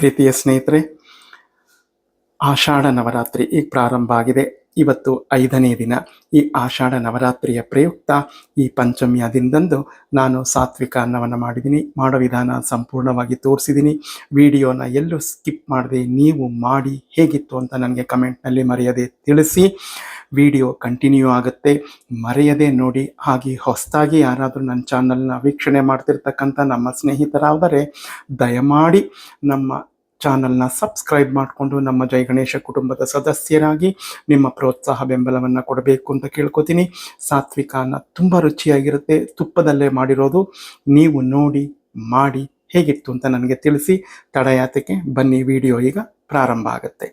ಪ್ರೀತಿಯ ಸ್ನೇಹಿತರೆ, ಆಷಾಢ ನವರಾತ್ರಿ ಈಗ ಪ್ರಾರಂಭ ಆಗಿದೆ. ಇವತ್ತು 5ನೇ ದಿನ. ಈ ಆಷಾಢ ನವರಾತ್ರಿಯ ಪ್ರಯುಕ್ತ ಈ ಪಂಚಮಿಯ ದಿನದಂದು ನಾನು ಸಾತ್ವಿಕ ಅನ್ನವನ್ನು ಮಾಡಿದ್ದೀನಿ. ಮಾಡೋ ವಿಧಾನ ಸಂಪೂರ್ಣವಾಗಿ ತೋರಿಸಿದ್ದೀನಿ. ವಿಡಿಯೋನ ಎಲ್ಲೂ ಸ್ಕಿಪ್ ಮಾಡದೆ ನೀವು ಮಾಡಿ ಹೇಗಿತ್ತು ಅಂತ ನನಗೆ ಕಮೆಂಟ್ನಲ್ಲಿ ಮರೆಯದೆ ತಿಳಿಸಿ. ವಿಡಿಯೋ ಕಂಟಿನ್ಯೂ ಆಗುತ್ತೆ, ಮರೆಯದೆ ನೋಡಿ. ಹಾಗೆ ಹೊಸದಾಗಿ ಯಾರಾದರೂ ನನ್ನ ಚಾನಲ್ನ ವೀಕ್ಷಣೆ ಮಾಡ್ತಿರ್ತಕ್ಕಂಥ ನಮ್ಮ ಸ್ನೇಹಿತರಾದರೆ ದಯಮಾಡಿ ನಮ್ಮ ಚಾನಲ್ನ ಸಬ್ಸ್ಕ್ರೈಬ್ ಮಾಡಿಕೊಂಡು ನಮ್ಮ ಜೈ ಗಣೇಶ ಕುಟುಂಬದ ಸದಸ್ಯರಾಗಿ ನಿಮ್ಮ ಪ್ರೋತ್ಸಾಹ ಬೆಂಬಲವನ್ನು ಕೊಡಬೇಕು ಅಂತ ಕೇಳ್ಕೊತೀನಿ. ಸಾತ್ವಿಕ ಅನ್ನ ತುಂಬ ರುಚಿಯಾಗಿರುತ್ತೆ, ತುಪ್ಪದಲ್ಲೇ ಮಾಡಿರೋದು. ನೀವು ನೋಡಿ ಮಾಡಿ ಹೇಗಿತ್ತು ಅಂತ ನನಗೆ ತಿಳಿಸಿ. ತಡಯಾತಕ್ಕೆ ಬನ್ನಿ, ವಿಡಿಯೋ ಈಗ ಪ್ರಾರಂಭ ಆಗುತ್ತೆ.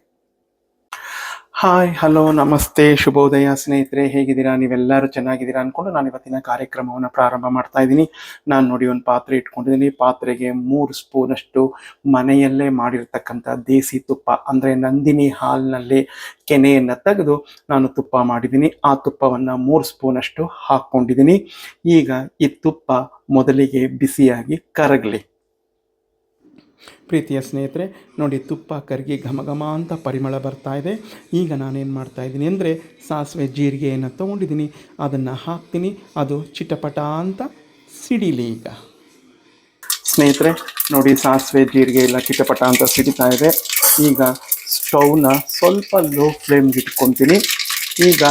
ಹಾಯ್, ಹಲೋ, ನಮಸ್ತೆ, ಶುಭೋದಯ ಸ್ನೇಹಿತರೆ, ಹೇಗಿದ್ದೀರಾ? ನೀವೆಲ್ಲರೂ ಚೆನ್ನಾಗಿದ್ದೀರಾ ಅಂದ್ಕೊಂಡು ನಾನು ಇವತ್ತಿನ ಕಾರ್ಯಕ್ರಮವನ್ನು ಪ್ರಾರಂಭ ಮಾಡ್ತಾ ಇದ್ದೀನಿ. ನಾನು ನೋಡಿ ಒಂದು ಪಾತ್ರೆ ಇಟ್ಕೊಂಡಿದ್ದೀನಿ. ಪಾತ್ರೆಗೆ 3 ಸ್ಪೂನಷ್ಟು ಮನೆಯಲ್ಲೇ ಮಾಡಿರ್ತಕ್ಕಂಥ ದೇಸಿ ತುಪ್ಪ, ಅಂದರೆ ನಂದಿನಿ ಹಾಲಿನಲ್ಲಿ ಕೆನೆಯನ್ನು ತೆಗೆದು ನಾನು ತುಪ್ಪ ಮಾಡಿದ್ದೀನಿ. ಆ ತುಪ್ಪವನ್ನು 3 ಸ್ಪೂನಷ್ಟು ಹಾಕ್ಕೊಂಡಿದ್ದೀನಿ. ಈಗ ಈ ತುಪ್ಪ ಮೊದಲಿಗೆ ಬಿಸಿಯಾಗಿ ಕರಗಲಿ. ಪ್ರೀತಿಯ ಸ್ನೇಹಿತರೆ ನೋಡಿ, ತುಪ್ಪ ಕರಗಿ ಘಮ ಘಮ ಅಂತ ಪರಿಮಳ ಬರ್ತಾ ಇದೆ. ಈಗ ನಾನೇನು ಮಾಡ್ತಾ ಇದ್ದೀನಿ ಅಂದರೆ ಸಾಸಿವೆ ಜೀರಿಗೆಯನ್ನು ತೊಗೊಂಡಿದ್ದೀನಿ, ಅದನ್ನು ಹಾಕ್ತೀನಿ. ಅದು ಚಿಟಪಟ ಅಂತ ಸಿಡಿಲಿ. ಈಗ ಸ್ನೇಹಿತರೆ ನೋಡಿ, ಸಾಸಿವೆ ಜೀರಿಗೆ ಎಲ್ಲ ಚಿಟಪಟ ಅಂತ ಸಿಡಿತಾ ಇದೆ. ಈಗ ಸ್ಟವ್ನ ಸ್ವಲ್ಪ ಲೋ ಫ್ಲೇಮ್ಗೆ ಇಟ್ಕೊತೀನಿ. ಈಗ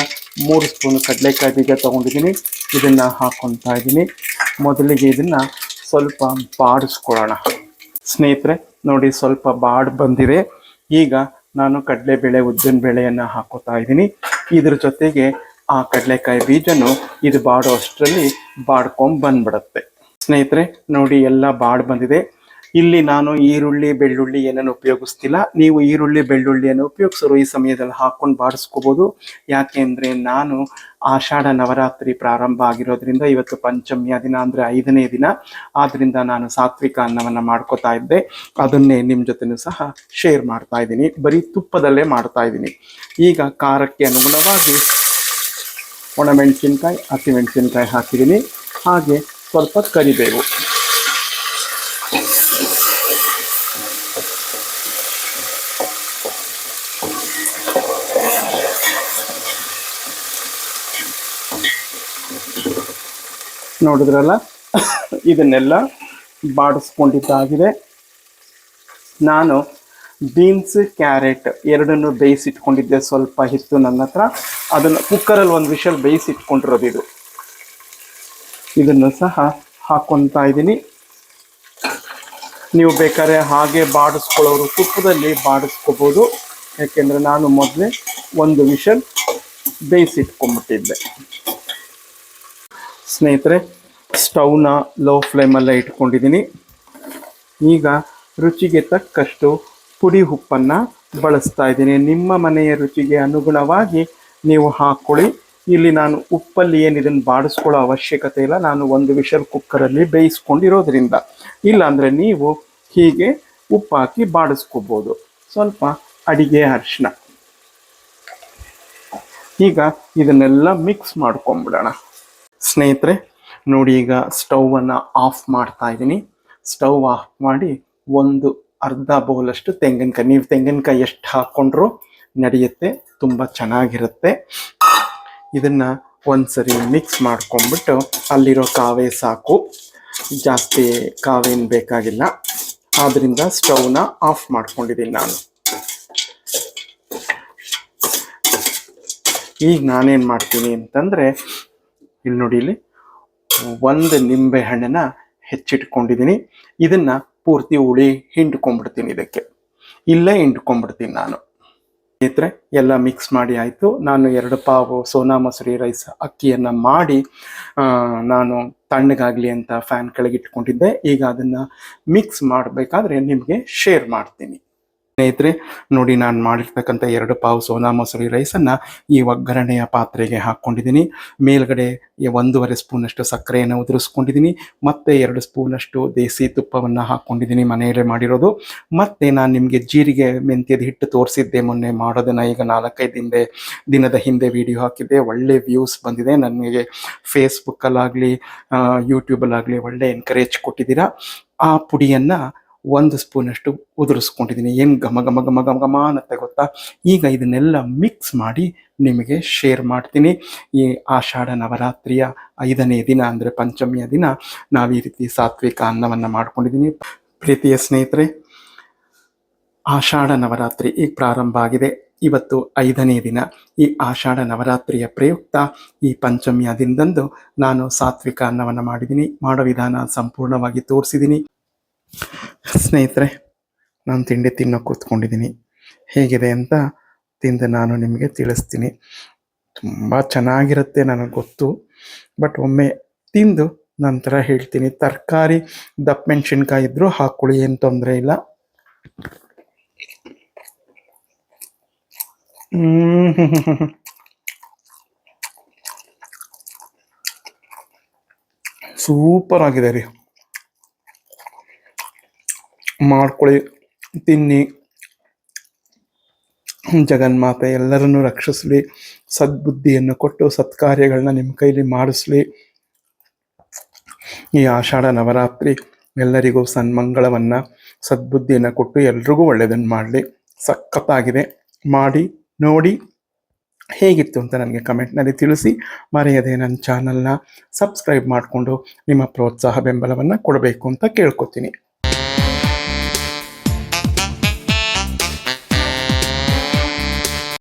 3 ಸ್ಪೂನ್ ಕಡಲೆಕಾಯಿ ಬೀಜ ತೊಗೊಂಡಿದ್ದೀನಿ, ಇದನ್ನು ಹಾಕ್ಕೊತಾ ಇದ್ದೀನಿ. ಮೊದಲಿಗೆ ಇದನ್ನು ಸ್ವಲ್ಪ ಬಾಡಿಸ್ಕೊಳ್ಳೋಣ. ಸ್ನೇಹಿತರೆ ನೋಡಿ, ಸ್ವಲ್ಪ ಬಾಡ್ ಬಂದಿದೆ. ಈಗ ನಾನು ಕಡಲೆಬೇಳೆ, ಉದ್ದಿನ ಬೇಳೆಯನ್ನು ಹಾಕೋತಾ ಇದ್ದೀನಿ. ಇದ್ರ ಜೊತೆಗೆ ಆ ಕಡಲೆಕಾಯಿ ಬೀಜನು ಇದು ಬಾಡೋ ಅಷ್ಟರಲ್ಲಿ ಬಾಡ್ಕೊಂಡು ಬಂದ್ಬಿಡುತ್ತೆ. ಸ್ನೇಹಿತರೆ ನೋಡಿ, ಎಲ್ಲ ಬಾಡ್ ಬಂದಿದೆ. ಇಲ್ಲಿ ನಾನು ಈರುಳ್ಳಿ, ಬೆಳ್ಳುಳ್ಳಿ ಏನನ್ನು ಉಪಯೋಗಿಸ್ತಿಲ್ಲ. ನೀವು ಈರುಳ್ಳಿ, ಬೆಳ್ಳುಳ್ಳಿಯನ್ನು ಉಪಯೋಗಿಸೋರು ಈ ಸಮಯದಲ್ಲಿ ಹಾಕ್ಕೊಂಡು ಬಾಡಿಸ್ಕೋಬೋದು. ಯಾಕೆ ಅಂದರೆ ನಾನು ಆಷಾಢ ನವರಾತ್ರಿ ಪ್ರಾರಂಭ ಆಗಿರೋದ್ರಿಂದ ಇವತ್ತು ಪಂಚಮಿಯ ದಿನ, ಅಂದರೆ 5ನೇ ದಿನ. ಆದ್ದರಿಂದ ನಾನು ಸಾತ್ವಿಕ ಅನ್ನವನ್ನು ಮಾಡ್ಕೋತಾ ಇದ್ದೆ. ಅದನ್ನೇ ನಿಮ್ಮ ಜೊತೆನೂ ಸಹ ಶೇರ್ ಮಾಡ್ತಾ ಇದ್ದೀನಿ. ಬರೀ ತುಪ್ಪದಲ್ಲೇ ಮಾಡ್ತಾ ಇದ್ದೀನಿ. ಈಗ ಖಾರಕ್ಕೆ ಅನುಗುಣವಾಗಿ ಒಣಮೆಣಸಿನ್ಕಾಯಿ, ಹಸಿಮೆಣಸಿನ್ಕಾಯಿ ಹಾಕಿದ್ದೀನಿ. ಹಾಗೆ ಸ್ವಲ್ಪ ಕರಿಬೇವು. ನೋಡಿದ್ರಲ್ಲ, ಇದನ್ನೆಲ್ಲ ಬಾಡಿಸ್ಕೊಂಡಿದ್ದಾಗಿದೆ. ನಾನು ಬೀನ್ಸ್, ಕ್ಯಾರೆಟ್ ಎರಡನ್ನು ಬೇಯಿಸಿಟ್ಕೊಂಡಿದ್ದೆ. ಸ್ವಲ್ಪ ಹಿತ್ತು ನನ್ನ ಹತ್ರ, ಅದನ್ನು ಕುಕ್ಕರಲ್ಲಿ 1 ವಿಷಲ್ ಬೇಯಿಸಿಟ್ಕೊಂಡಿರೋದು. ಇದನ್ನು ಸಹ ಹಾಕ್ಕೊತಾ ಇದ್ದೀನಿ. ನೀವು ಬೇಕಾದ್ರೆ ಹಾಗೆ ಬಾಡಿಸ್ಕೊಳ್ಳೋರು ತುಪ್ಪದಲ್ಲಿ ಬಾಡಿಸ್ಕೋಬೋದು. ಯಾಕೆಂದರೆ ನಾನು ಮೊದಲೇ 1 ವಿಷಲ್ ಬೇಯಿಸಿಟ್ಕೊಂಡ್ಬಿಟ್ಟಿದ್ದೆ. ಸ್ನೇಹಿತರೆ, ಸ್ಟವ್ನ ಲೋ ಫ್ಲೇಮಲ್ಲೇ ಇಟ್ಕೊಂಡಿದ್ದೀನಿ. ಈಗ ರುಚಿಗೆ ತಕ್ಕಷ್ಟು ಪುಡಿ ಉಪ್ಪನ್ನು ಬಳಸ್ತಾ ಇದ್ದೀನಿ. ನಿಮ್ಮ ಮನೆಯ ರುಚಿಗೆ ಅನುಗುಣವಾಗಿ ನೀವು ಹಾಕ್ಕೊಳ್ಳಿ. ಇಲ್ಲಿ ನಾನು ಉಪ್ಪಲ್ಲಿ ಇದನ್ನು ಬಾಡಿಸ್ಕೊಳ್ಳೋ ಅವಶ್ಯಕತೆ ಇಲ್ಲ. ನಾನು 1 ವಿಷಲ್ ಕುಕ್ಕರಲ್ಲಿ ಬೇಯಿಸ್ಕೊಂಡಿರೋದ್ರಿಂದ. ಇಲ್ಲಾಂದರೆ ನೀವು ಹೀಗೆ ಉಪ್ಪು ಹಾಕಿ ಬಾಡಿಸ್ಕೋಬೋದು. ಸ್ವಲ್ಪ ಅಡಿಗೆ ಅರಿಶಿನ. ಈಗ ಇದನ್ನೆಲ್ಲ ಮಿಕ್ಸ್ ಮಾಡ್ಕೊಂಬಿಡೋಣ. ಸ್ನೇಹಿತರೆ ನೋಡಿ, ಈಗ ಸ್ಟವನ್ನು ಆಫ್ ಮಾಡ್ತಾ ಇದ್ದೀನಿ. ಸ್ಟವ್ ಆಫ್ ಮಾಡಿ ಒಂದು ಅರ್ಧ ಬೌಲಷ್ಟು ತೆಂಗಿನಕಾಯಿ, ನೀವು ತೆಂಗಿನಕಾಯಿ ಎಷ್ಟು ಹಾಕ್ಕೊಂಡ್ರೂ ನಡೆಯುತ್ತೆ, ತುಂಬ ಚೆನ್ನಾಗಿರುತ್ತೆ. ಇದನ್ನು ಒಂದ್ಸರಿ ಮಿಕ್ಸ್ ಮಾಡ್ಕೊಂಡ್ಬಿಟ್ಟು, ಅಲ್ಲಿರೋ ಕಾವೇ ಸಾಕು, ಜಾಸ್ತಿ ಕಾವೇನು ಬೇಕಾಗಿಲ್ಲ. ಆದ್ದರಿಂದ ಸ್ಟವ್ನ ಆಫ್ ಮಾಡ್ಕೊಂಡಿದ್ದೀನಿ ನಾನು. ಈಗ ನಾನೇನು ಮಾಡ್ತೀನಿ ಅಂತಂದರೆ, ಇಲ್ಲಿ ನೋಡಿ, ಇಲ್ಲಿ 1 ನಿಂಬೆ ಹಣ್ಣನ್ನು ಹೆಚ್ಚಿಟ್ಕೊಂಡಿದ್ದೀನಿ. ಇದನ್ನು ಪೂರ್ತಿ ಹುಳಿ ಹಿಂಡ್ಕೊಂಡ್ಬಿಡ್ತೀನಿ. ಇದಕ್ಕೆ ಇಲ್ಲೇ ಹಿಂಡ್ಕೊಂಡ್ಬಿಡ್ತೀನಿ ನಾನು. ಸ್ನೇಹಿತರೆ ಎಲ್ಲ ಮಿಕ್ಸ್ ಮಾಡಿ ಆಯಿತು. ನಾನು 2 ಪಾವು ಸೋನಾ ಮಸೂರಿ ರೈಸ್ ಅಕ್ಕಿಯನ್ನು ಮಾಡಿ ನಾನು ತಣ್ಣಗಾಗಲಿ ಅಂತ ಫ್ಯಾನ್ ಕೆಳಗೆ ಇಟ್ಕೊಂಡಿದ್ದೆ. ಈಗ ಅದನ್ನು ಮಿಕ್ಸ್ ಮಾಡಬೇಕಾದ್ರೆ ನಿಮಗೆ ಶೇರ್ ಮಾಡ್ತೀನಿ. ಸ್ನೇಹಿತರೆ ನೋಡಿ, ನಾನು ಮಾಡಿರ್ತಕ್ಕಂಥ 2 ಪಾವು ಸೋನಾ ಮಸೂರಿ ರೈಸನ್ನು ಈ ಒಗ್ಗರಣೆಯ ಪಾತ್ರೆಗೆ ಹಾಕ್ಕೊಂಡಿದ್ದೀನಿ. ಮೇಲ್ಗಡೆ 1.5 ಸ್ಪೂನಷ್ಟು ಸಕ್ಕರೆಯನ್ನು ಉದುರಿಸ್ಕೊಂಡಿದ್ದೀನಿ. ಮತ್ತು 2 ಸ್ಪೂನಷ್ಟು ದೇಸಿ ತುಪ್ಪವನ್ನು ಹಾಕ್ಕೊಂಡಿದ್ದೀನಿ, ಮನೆಯಲ್ಲೇ ಮಾಡಿರೋದು. ಮತ್ತು ನಾನು ನಿಮಗೆ ಜೀರಿಗೆ ಮೆಂತ್ಯದ ಹಿಟ್ಟು ತೋರಿಸಿದ್ದೆ ಮೊನ್ನೆ ಮಾಡೋದನ್ನು. ಈಗ 4-5 ದಿನದ ಹಿಂದೆ ವಿಡಿಯೋ ಹಾಕಿದ್ದೆ. ಒಳ್ಳೆ ವ್ಯೂಸ್ ಬಂದಿದೆ. ನನಗೆ ಫೇಸ್ಬುಕ್ಕಲ್ಲಾಗಲಿ ಯೂಟ್ಯೂಬಲ್ಲಾಗಲಿ ಒಳ್ಳೆ ಎನ್ಕರೇಜ್ ಕೊಟ್ಟಿದ್ದೀರಾ. ಆ ಪುಡಿಯನ್ನು 1 ಸ್ಪೂನಷ್ಟು ಉದುರಿಸ್ಕೊಂಡಿದ್ದೀನಿ. ಏನು ಘಮ ಘಮ ಘಮ ಘಮ ಘಮ ಅನ್ನತ್ತೆ ಗೊತ್ತಾ. ಈಗ ಇದನ್ನೆಲ್ಲ ಮಿಕ್ಸ್ ಮಾಡಿ ನಿಮಗೆ ಶೇರ್ ಮಾಡ್ತೀನಿ. ಈ ಆಷಾಢ ನವರಾತ್ರಿಯ 5ನೇ ದಿನ ಅಂದರೆ ಪಂಚಮಿಯ ದಿನ ನಾವು ಈ ರೀತಿ ಸಾತ್ವಿಕ ಅನ್ನವನ್ನು ಮಾಡ್ಕೊಂಡಿದ್ದೀನಿ. ಪ್ರೀತಿಯ ಸ್ನೇಹಿತರೆ, ಆಷಾಢ ನವರಾತ್ರಿ ಈಗ ಪ್ರಾರಂಭ ಆಗಿದೆ. ಇವತ್ತು 5ನೇ ದಿನ. ಈ ಆಷಾಢ ನವರಾತ್ರಿಯ ಪ್ರಯುಕ್ತ ಈ ಪಂಚಮಿಯ ದಿನದಂದು ನಾನು ಸಾತ್ವಿಕ ಅನ್ನವನ್ನು ಮಾಡಿದ್ದೀನಿ. ಮಾಡೋ ವಿಧಾನ ಸಂಪೂರ್ಣವಾಗಿ ತೋರಿಸಿದ್ದೀನಿ. ಸ್ನೇಹಿತರೆ, ನಾನು ತಿಂಡಿ ತಿನ್ನೋ ಕೂತ್ಕೊಂಡಿದ್ದೀನಿ. ಹೇಗಿದೆ ಅಂತ ತಿಂದು ನಾನು ನಿಮಗೆ ತಿಳಿಸ್ತೀನಿ. ತುಂಬ ಚೆನ್ನಾಗಿರುತ್ತೆ ನನಗೆ ಗೊತ್ತು, ಬಟ್ ಒಮ್ಮೆ ತಿಂದು ನಂತರ ಹೇಳ್ತೀನಿ. ತರಕಾರಿ ದಪ್ಪ ಮೆಣಸಿನ್ಕಾಯಿ ಇದ್ದರೂ ಹಾಕ್ಕೊಳ್ಳಿ, ಏನು ತೊಂದರೆ ಇಲ್ಲ. ಸೂಪರ್ ಆಗಿದೆ ರೀ. ಮಾಡ್ಕೊಳ್ಳಿ, ತಿನ್ನಿ. ಜಗನ್ಮಾತೆ ಎಲ್ಲರನ್ನೂ ರಕ್ಷಿಸಲಿ, ಸದ್ಬುದ್ಧಿಯನ್ನು ಕೊಟ್ಟು ಸತ್ಕಾರ್ಯಗಳನ್ನ ನಿಮ್ಮ ಕೈಲಿ ಮಾಡಿಸ್ಲಿ. ಈ ಆಷಾಢ ನವರಾತ್ರಿ ಎಲ್ಲರಿಗೂ ಸನ್ಮಂಗಳವನ್ನು, ಸದ್ಬುದ್ಧಿಯನ್ನು ಕೊಟ್ಟು ಎಲ್ರಿಗೂ ಒಳ್ಳೆಯದನ್ನು ಮಾಡಲಿ. ಸಖತ್ತಾಗಿದೆ. ಮಾಡಿ ನೋಡಿ ಹೇಗಿತ್ತು ಅಂತ ನನಗೆ ಕಮೆಂಟ್ನಲ್ಲಿ ತಿಳಿಸಿ. ಮರೆಯದೆ ನನ್ನ ಚಾನಲ್ನ ಸಬ್ಸ್ಕ್ರೈಬ್ ಮಾಡಿಕೊಂಡು ನಿಮ್ಮ ಪ್ರೋತ್ಸಾಹ ಬೆಂಬಲವನ್ನು ಕೊಡಬೇಕು ಅಂತ ಕೇಳ್ಕೊತೀನಿ.